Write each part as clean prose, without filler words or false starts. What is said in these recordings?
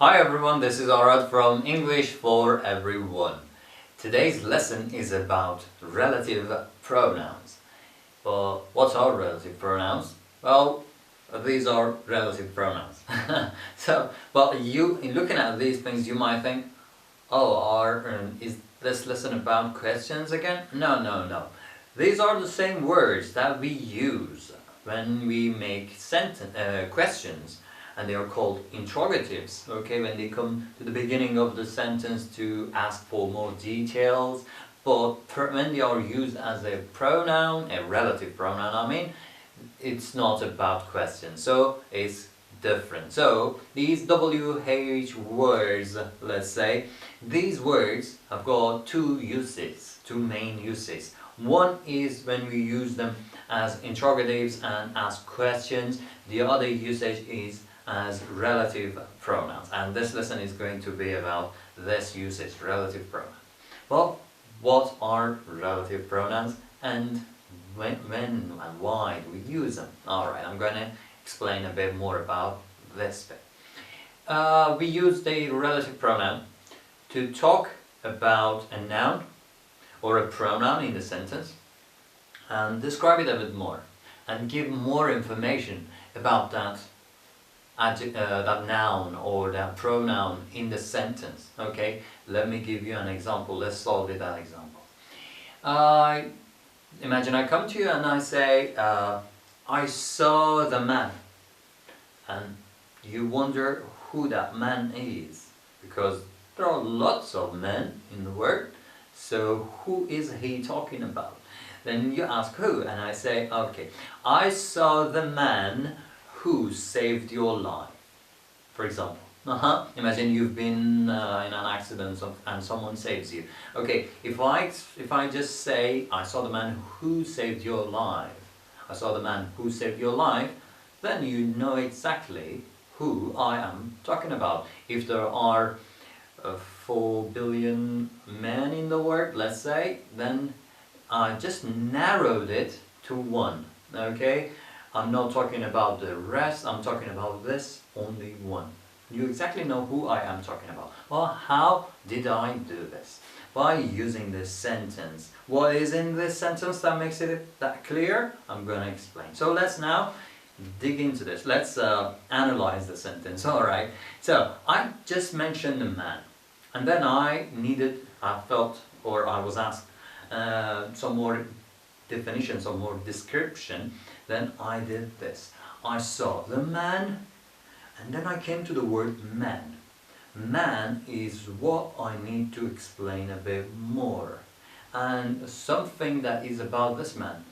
Hi everyone, this is Arad from English for Everyone. Today's lesson is about relative pronouns. But what are relative pronouns? Well, these are relative pronouns. But in looking at these things, you might think, is this lesson about questions again? No. These are the same words that we use when we make questions, and they are called interrogatives, okay, when they come to the beginning of the sentence to ask for more details. But when they are used as a pronoun, a relative pronoun, I mean, it's not about questions, so it's different. So these WH words, let's say, these words have got two main uses. One is when we use them as interrogatives and ask questions. The other usage is as relative pronouns, and this lesson is going to be about this usage, relative pronouns. Well, what are relative pronouns and when and why do we use them? Alright, I'm going to explain a bit more about this bit. We use the relative pronoun to talk about a noun or a pronoun in the sentence and describe it a bit more and give more information about that noun or that pronoun in the sentence. Okay, let me give you an example. Let's start with that example. Imagine I come to you and I say, I saw the man, and you wonder who that man is, because there are lots of men in the world, so who is he talking about? Then you ask who, and I say, okay, I saw the man who saved your life, for example. Imagine you've been in an accident and someone saves you. Okay, if I just say I saw the man who saved your life, I saw the man who saved your life, then you know exactly who I am talking about. If there are 4 billion men in the world, let's say, then I just narrowed it to one. Okay, I'm not talking about the rest, I'm talking about this only one. You exactly know who I am talking about. Well, how did I do this? By using this sentence. What is in this sentence that makes it that clear? I'm going to explain. So let's now dig into this. Let's analyze the sentence. Alright, so I just mentioned the man, and then I was asked some more definition, some more description. Then I did this. I saw the man, and then I came to the word man. Man is what I need to explain a bit more, and something that is about this man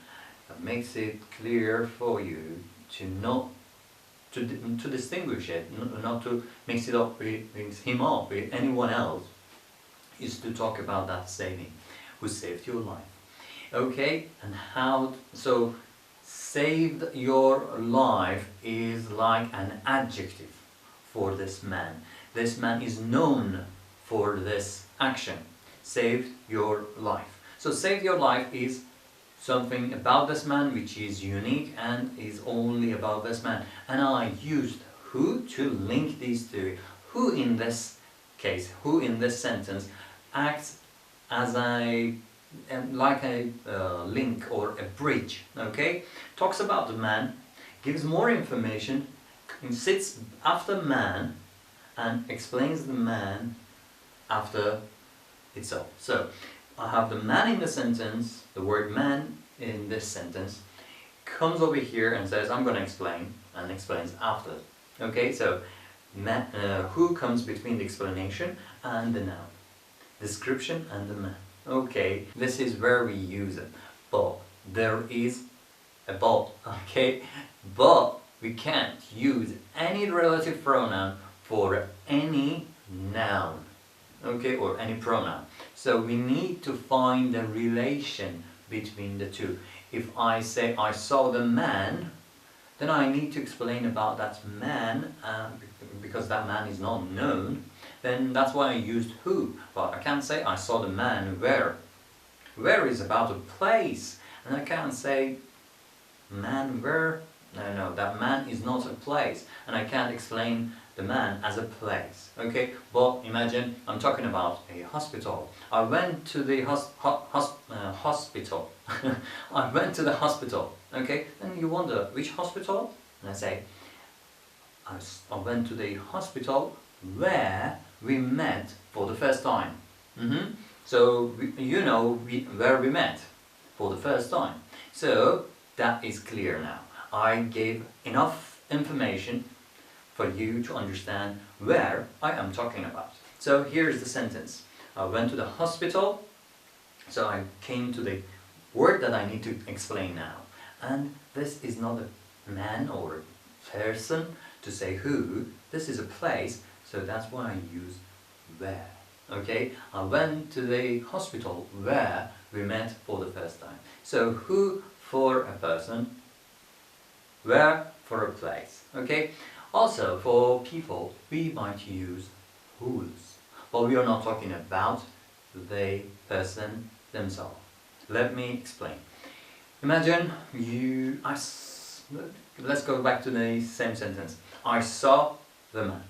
that makes it clear for you to distinguish it, not to mix him up with anyone else, is to talk about that saving, who saved your life. Okay, and how so? Saved your life is like an adjective for this man. This man is known for this action. Saved your life. So saved your life is something about this man which is unique and is only about this man. And I used who to link these two. Who in this case, who in this sentence acts as like a link or a bridge, okay? Talks about the man, gives more information, sits after man, and explains the man after itself. So I have the man in the sentence, the word man in this sentence, comes over here and says, I'm going to explain, and explains after. Okay, so man, who comes between the explanation and the noun, description and the man. Okay, this is where we use it, but there is a but, okay? But we can't use any relative pronoun for any noun, okay, or any pronoun. So we need to find a relation between the two. If I say I saw the man, then I need to explain about that man, because that man is not known. Then that's why I used who. But I can't say I saw the man where. Where is about a place, and I can't say man where. No, that man is not a place, and I can't explain the man as a place, okay? But imagine I'm talking about a hospital. I went to the hospital. I went to the hospital, okay? And you wonder, which hospital? And I say, I went to the hospital where we met for the first time. So, where we met for the first time. So, that is clear now. I gave enough information for you to understand where I am talking about. So here's the sentence. I went to the hospital, so I came to the word that I need to explain now. And this is not a man or a person to say who, this is a place, so that's why I use where. Okay, I went to the hospital where we met for the first time. So who for a person, where for a place. Okay. Also, for people, we might use whose, but we are not talking about the person themselves. Let me explain. Imagine let's go back to the same sentence. I saw the man.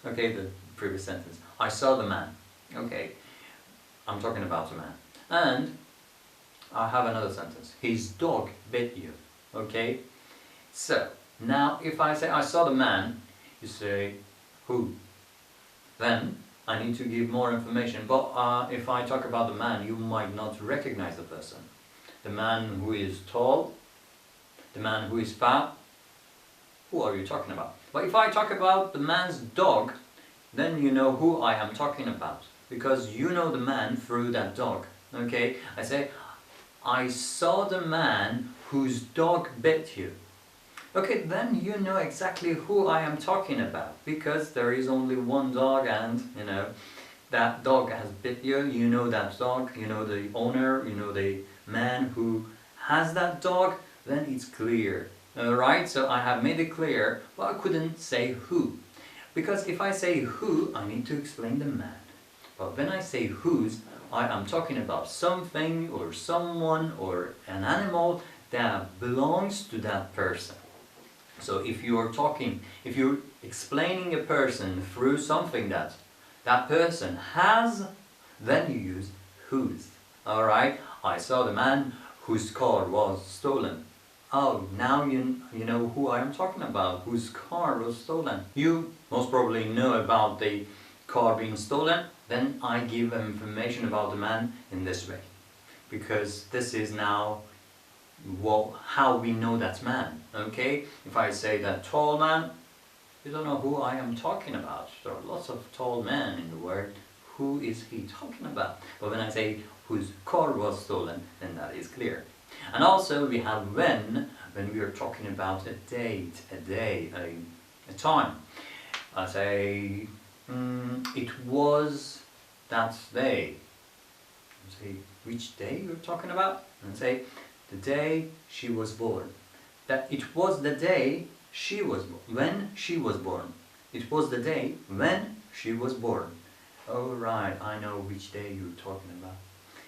Okay, the previous sentence. I saw the man. Okay, I'm talking about the man. And I have another sentence. His dog bit you. Okay, so now, if I say I saw the man, you say who? Then I need to give more information. But if I talk about the man, you might not recognize the person. The man who is tall, the man who is fat, who are you talking about? But if I talk about the man's dog, then you know who I am talking about. Because you know the man through that dog. Okay? I say, I saw the man whose dog bit you. Okay, then you know exactly who I am talking about, because there is only one dog and, that dog has bit you, you know that dog, you know the owner, you know the man who has that dog, then it's clear. Alright, so I have made it clear, but I couldn't say who. Because if I say who, I need to explain the man. But when I say whose, I am talking about something or someone or an animal that belongs to that person. So if you're explaining a person through something that that person has, then you use whose. Alright, I saw the man whose car was stolen. Oh, now you know who I am talking about, whose car was stolen. You most probably know about the car being stolen, then I give information about the man in this way. Because this is now how we know that man, okay? If I say that tall man, you don't know who I am talking about. There are lots of tall men in the world. Who is he talking about? But when I say whose car was stolen, then that is clear. And also we have when we are talking about a date, a day, a time. I say, it was that day. Say which day you're talking about, and say, the day she was born. That it was the day she was born. When she was born. It was the day when she was born. Oh right, I know which day you're talking about.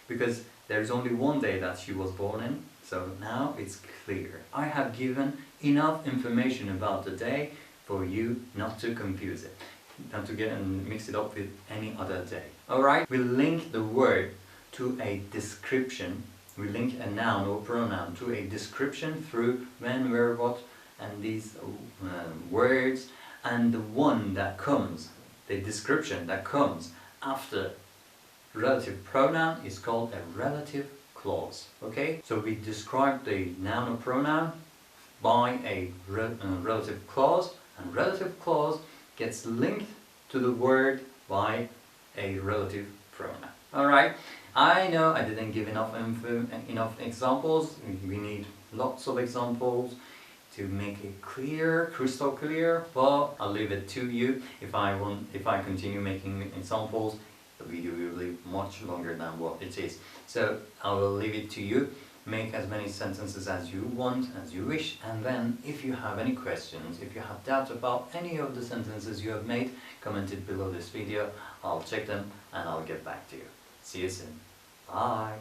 Because there's only one day that she was born in. So now it's clear. I have given enough information about the day for you not to confuse it. Not to get and mix it up with any other day. Alright, we link the word to a description. We link a noun or pronoun to a description through when, where, what, and these words, and the one that comes, the description that comes after relative pronoun is called a relative clause. Okay, so we describe the noun or pronoun by a relative clause, and relative clause gets linked to the word by a relative pronoun. Alright, I know I didn't give enough examples. We need lots of examples to make it clear, crystal clear, but I'll leave it to you. If I continue making examples, the video will be much longer than what it is. So I will leave it to you. Make as many sentences as you want, as you wish, and then if you have any questions, if you have doubts about any of the sentences you have made, comment it below this video. I'll check them and I'll get back to you. See you soon. Bye.